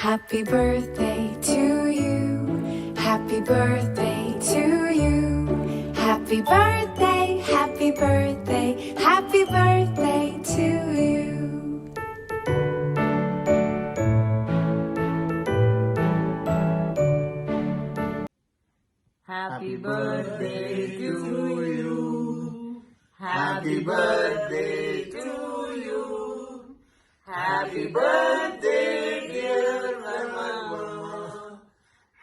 Happy birthday to you. Happy birthday to you. Happy birthday, happy birthday, happy birthday to you. Happy birthday to you. Happy birthday to you. Happy birthday, dear Mama.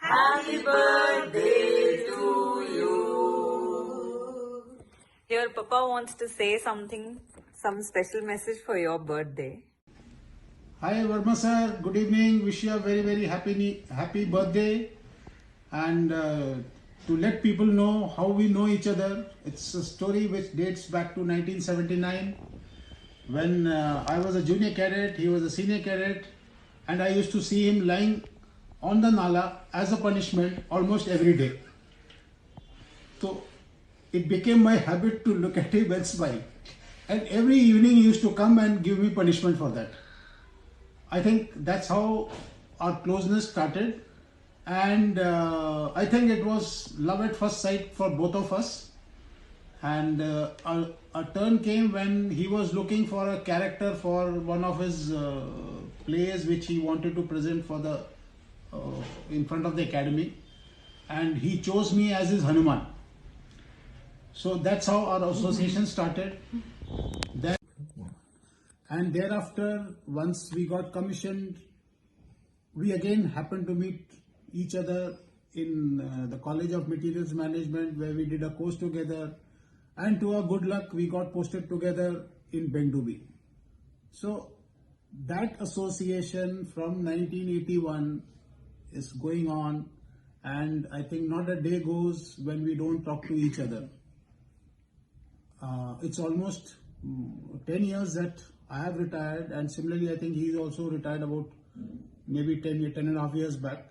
Happy birthday to you. Here, Papa wants to say something, some special message for your birthday. Hi Verma sir, good evening. Wish you a very happy birthday. And to let people know how we know each other, it's a story which dates back to 1979 when I was a junior cadet, he was a senior cadet, and I used to see him lying on the nala as a punishment almost every day. So it became my habit to look at him and smile. And every evening he used to come and give me punishment for that. I think that's how our closeness started. And I think it was love at first sight for both of us. And a turn came when he was looking for a character for one of his plays which he wanted to present for the in front of the academy, and he chose me as his Hanuman. So that's how our association started. Then, and thereafter, once we got commissioned, we again happened to meet each other in the College of Materials Management, where we did a course together, and to our good luck we got posted together in Bendubi. So that association from 1981 is going on, and I think not a day goes when we don't talk to each other. It's almost 10 years that I have retired, and similarly I think he's also retired about maybe 10 and a half years back.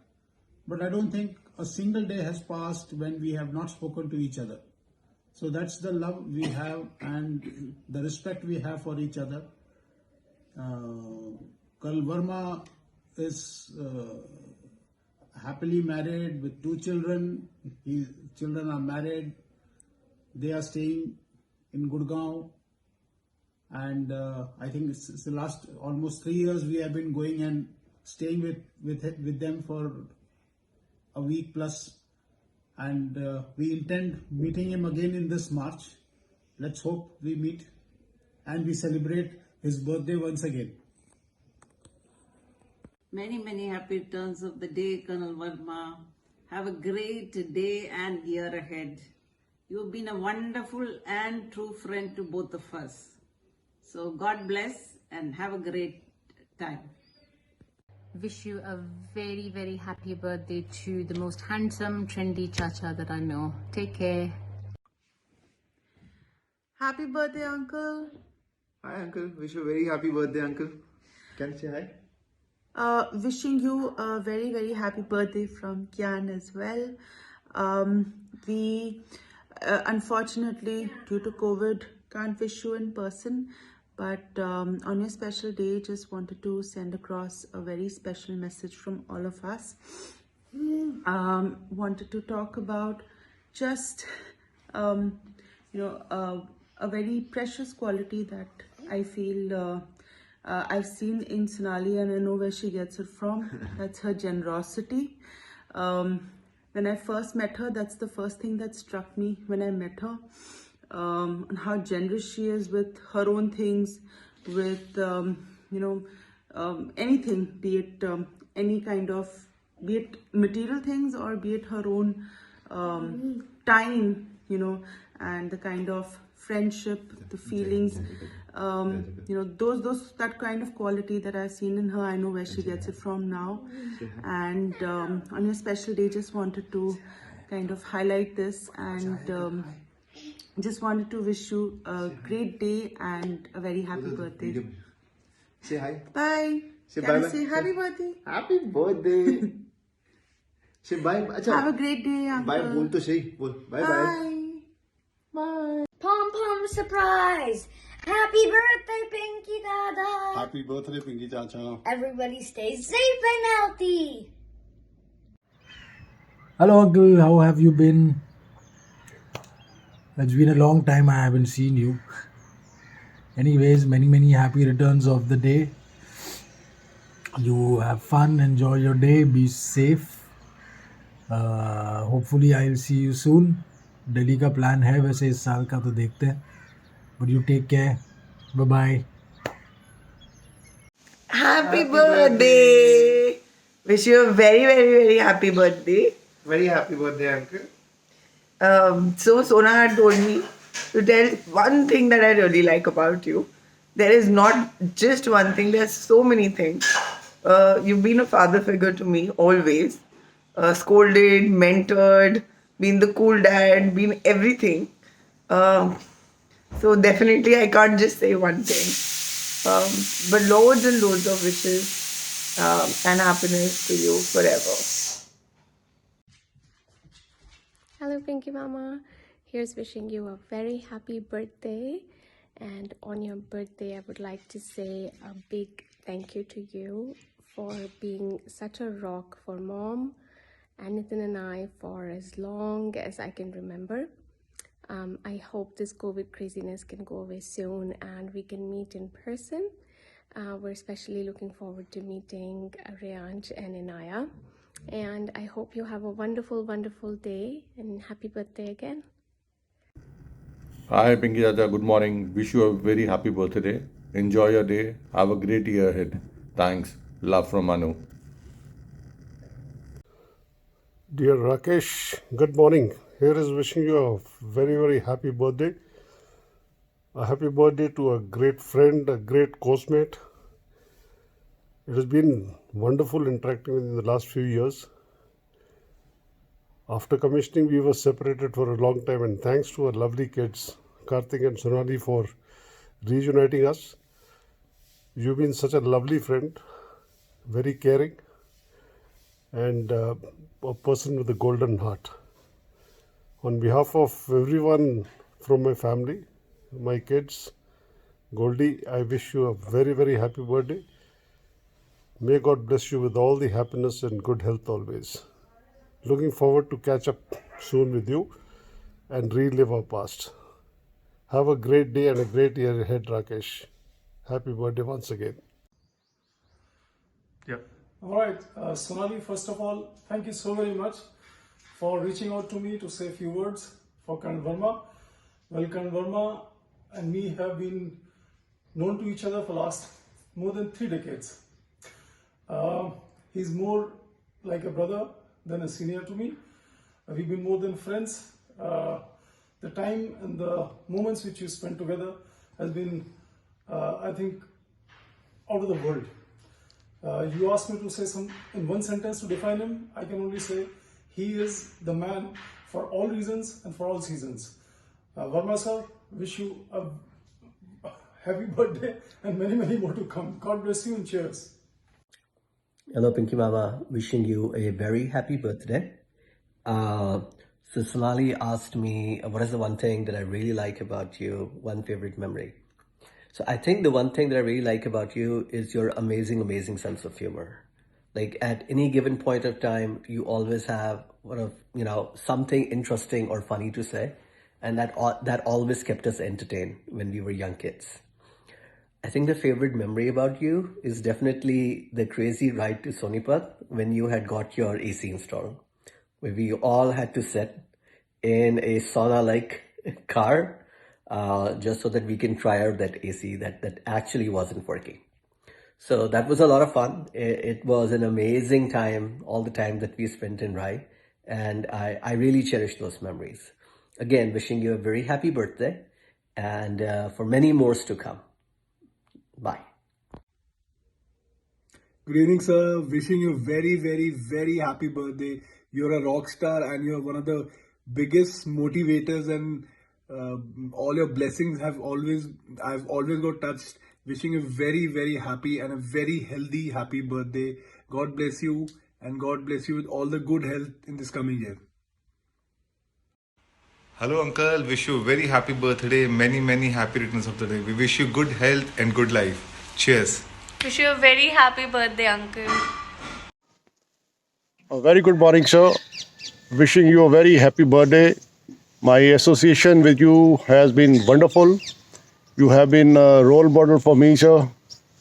But I don't think a single day has passed when we have not spoken to each other. So that's the love we have and the respect we have for each other. Colonel Verma is happily married with 2 children. His children are married. They are staying in Gurgaon. And I think it's the last almost 3 years we have been going and staying with them for a week plus, and we intend meeting him again in this March. Let's hope we meet and we celebrate his birthday once again. Many happy returns of the day, Colonel Verma. Have a great day and year ahead. You've been a wonderful and true friend to both of us. So God bless and have a great time. Wish you a very happy birthday to the most handsome, trendy Chacha that I know. Take care. Happy birthday, Uncle. Hi, Uncle. Wish you a very happy birthday, Uncle. Can you say hi? Wishing you a very happy birthday from Kian as well. We unfortunately, due to COVID, can't wish you in person. But on your special day, just wanted to send across a very special message from all of us. Wanted to talk about just, a very precious quality that I feel I've seen in Sonali, and I know where she gets it from. That's her generosity. When I first met her, that's the first thing that struck me when I met her. And how generous she is with her own things, with anything, be it any kind of, be it material things or be it her own time, and the kind of friendship, the feelings, that kind of quality that I've seen in her. I know where she gets it from now. And on your special day, just wanted to kind of highlight this, and just wanted to wish you a great day and a very happy birthday. Say hi. Bye. Say Can bye. I say happy birthday? Happy birthday. Say bye. Have a great day, Uncle. Bye. बोल तो सही. बोल. Bye. Bye. Pom Pom surprise! Happy birthday, Pinky Dada! Happy birthday, Pinky Chacha. Everybody stay safe and healthy! Hello, Uncle. How have you been? It's been a long time I haven't seen you. Anyways, many happy returns of the day. You have fun, enjoy your day, be safe. Hopefully I'll see you soon. Delhi का plan है वैसे इस साल का, तो देखते हैं. But you take care. Bye bye. Happy birthday! Wish you a very happy birthday. Very happy birthday, uncle. So Sona had told me to tell one thing that I really like about you. There is not just one thing, there's so many things. You've been a father figure to me always. Scolded, mentored, been the cool dad, been everything. So definitely I can't just say one thing. But loads and loads of wishes and happiness to you forever. Hello Pinky Mama, here's wishing you a very happy birthday, and on your birthday I would like to say a big thank you to you for being such a rock for Mom, Anithan and I for as long as I can remember. I hope this COVID craziness can go away soon and we can meet in person. We're especially looking forward to meeting Reyansh and Inaya. And I hope you have a wonderful day, and happy birthday again. Hi Pinky Chacha, good morning. Wish you a very happy birthday. Enjoy your day. Have a great year ahead. Thanks. Love from Manu. Dear Rakesh, good morning. Here is wishing you a very happy birthday. A happy birthday to a great friend, a great course mate. It has been wonderful interacting with you in the last few years. After commissioning, we were separated for a long time, and thanks to our lovely kids, Karthik and Sonali, for reuniting us. You've been such a lovely friend, very caring, and a person with a golden heart. On behalf of everyone from my family, my kids, Goldie, I wish you a very happy birthday. May God bless you with all the happiness and good health always. Looking forward to catch up soon with you and relive our past. Have a great day and a great year ahead, Rakesh. Happy birthday once again. All right, Sonali, first of all, thank you so very much for reaching out to me to say a few words for Karan Verma. Well, Karan Verma and me have been known to each other for last more than 3 decades. He's more like a brother than a senior to me. We've been more than friends. The time and the moments which we spent together has been, I think, out of the world. You asked me to say in one sentence to define him. I can only say he is the man for all reasons and for all seasons. Verma sir, wish you a happy birthday and many more to come. God bless you and cheers. Hello Pinky Mama, wishing you a very happy birthday. So Sonali asked me, what is the one thing that I really like about you, one favorite memory? So I think the one thing that I really like about you is your amazing sense of humor. Like at any given point of time, you always have something interesting or funny to say. And that always kept us entertained when we were young kids. I think the favorite memory about you is definitely the crazy ride to Sonipat when you had got your AC installed, where we all had to sit in a sauna-like car just so that we can try out that AC that actually wasn't working. So that was a lot of fun. It was an amazing time, all the time that we spent in Rai, and I really cherish those memories. Again, wishing you a very happy birthday and for many more to come. Bye. Good evening, sir. Wishing you a very happy birthday. You're a rock star and you're one of the biggest motivators, and all your blessings I've always got touched. Wishing you very happy and a very healthy happy birthday. God bless you, and God bless you with all the good health in this coming year. Hello, Uncle. Wish you a very happy birthday. Many, many happy returns of the day. We wish you good health and good life. Cheers. Wish you a very happy birthday, Uncle. A very good morning, sir. Wishing you a very happy birthday. My association with you has been wonderful. You have been a role model for me, sir.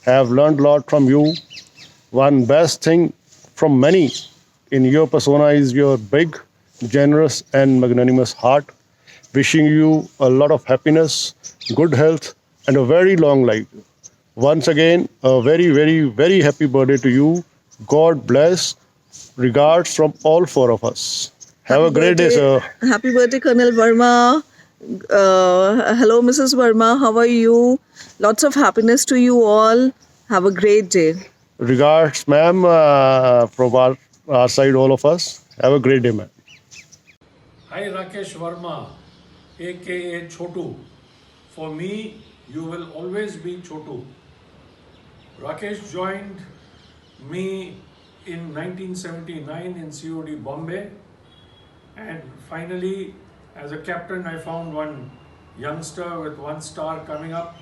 Have learned a lot from you. One best thing from many in your persona is your big, generous and magnanimous heart. Wishing you a lot of happiness, good health and a very long life. Once again, a very, very, very happy birthday to you. God bless. Regards from all four of us. Have a great day, sir. Happy birthday, Colonel Verma. Hello, Mrs. Verma. How are you? Lots of happiness to you all. Have a great day. Regards, ma'am, from our side, all of us. Have a great day, ma'am. Hi, Rakesh Verma, aka Chotu. For me, you will always be Chotu. Rakesh joined me in 1979 in COD Bombay, and finally as a captain I found one youngster with 1 star coming up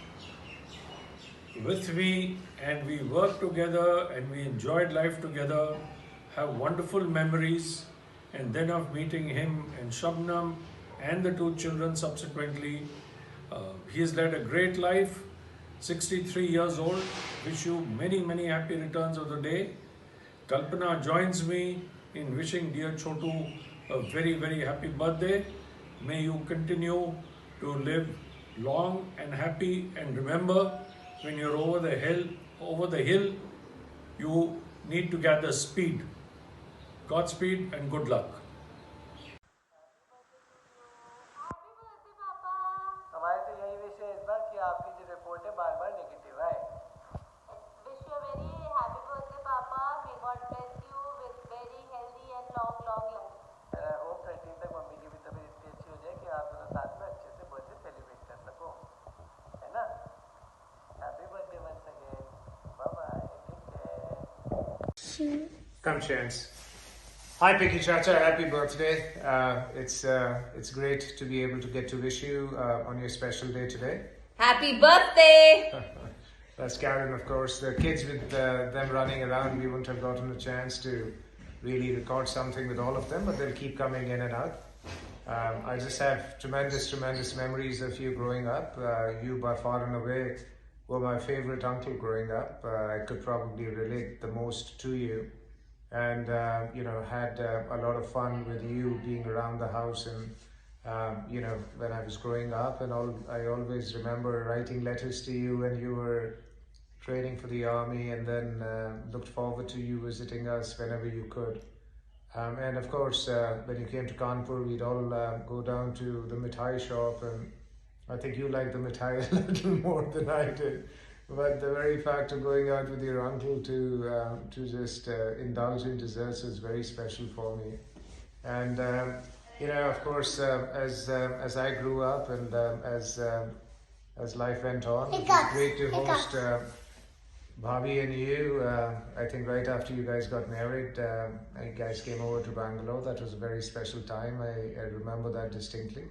with me, and we worked together and we enjoyed life together, have wonderful memories, and then of meeting him and Shabnam and the 2 children subsequently. He has led a great life, 63 years old. Wish you many, many happy returns of the day. Kalpana joins me in wishing dear Chotu a very, very happy birthday. May you continue to live long and happy, and remember, when you're over the hill, you need to gather speed. Godspeed and good luck. हमारे तो यही wish है इस बार कि आपकी जो report है बार-बार नेगेटिव आए. Wish you a very happy birthday, Papa. May God bless you with very healthy and long life. And I hope 13 तक मम्मी की भी तबीयत इतनी अच्छी हो जाए कि आप दोनों साथ में अच्छे से बर्थडे सेलिब्रेट कर सको, है ना? Happy birthday once again. Bye bye. Take care. Come, Chance. Hi, Pinky Chacha. Happy birthday. It's great to be able to get to wish you on your special day today. Happy birthday! That's Karen, of course. The kids with them running around, we wouldn't have gotten a chance to really record something with all of them, but they'll keep coming in and out. I just have tremendous memories of you growing up. You, by far and away, were my favorite uncle growing up. I could probably relate the most to you. And had a lot of fun with you being around the house, and when I was growing up, and I always remember writing letters to you when you were training for the army, and then looked forward to you visiting us whenever you could. And of course, when you came to Kanpur, we'd all go down to the mithai shop, and I think you liked the mithai a little more than I did. But the very fact of going out with your uncle to just indulge in desserts is very special for me. And of course, as I grew up and as life went on, it was great to host Bhabhi and you. I think right after you guys got married, you guys came over to Bangalore. That was a very special time. I remember that distinctly.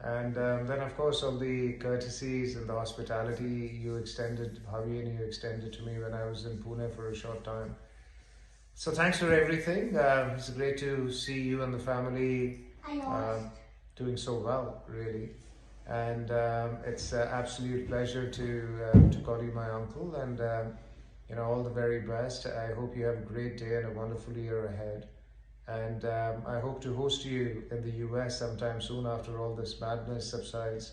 And then, of course, all the courtesies and the hospitality you extended, Bhabhi and you extended to me when I was in Pune for a short time. So thanks for everything. It's great to see you and the family doing so well, really. And it's an absolute pleasure to call you my uncle. And all the very best. I hope you have a great day and a wonderful year ahead. And I hope to host you in the US sometime soon after all this madness subsides.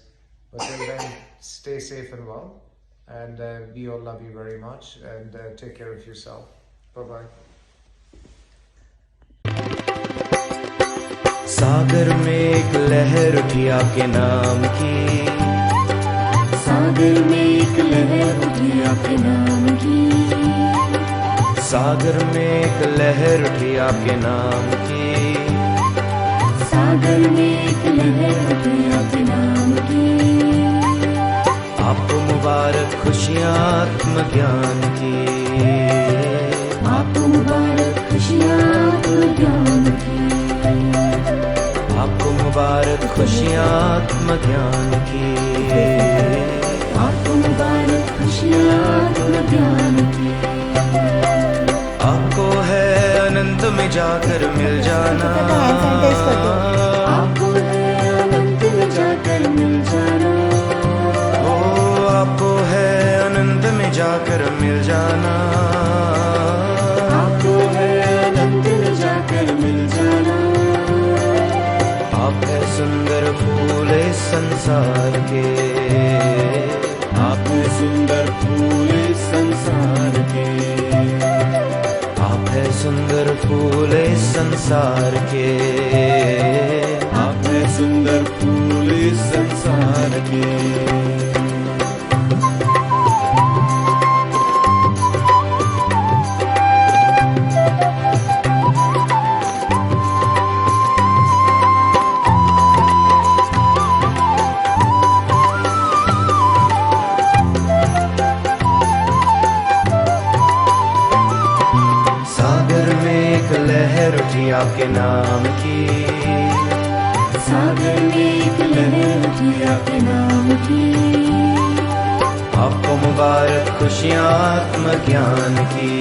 But till then, stay safe and well. And we all love you very much. And take care of yourself. Bye-bye. सागर में एक लहर उठी आपके नाम की, सागर में एक लहर उठी आपके नाम की, सागर में एक लहर उठी आपके नाम की, सागर में एक लहर उठी आपके नाम की। आपको मुबारक खुशियाँ आत्म ज्ञान की, आपको मुबारक खुशियाँ आत्म ज्ञान की, आपको मुबारक खुशियाँ आत्मज्ञान की, आपको मुबारक खुशियाँ आत्मज्ञान की। आपको है अनंत में जाकर मिल जाना, आपको है अनंत में जाकर मिल जाना, ओ आपको है अनंत में जाकर मिल जाना, आपको है अनंत में जाकर मिल जाना। आप है सुंदर फूल इस संसार के, आप है सुंदर फूल इस संसार के, आप है सुंदर फूल इस संसार के, आप है सुंदर फूल इस संसार के। लहर उठी आपके नाम की, सागर में एक लहर उठी आपके नाम की। आपको मुबारक खुशियाँ आत्मज्ञान की,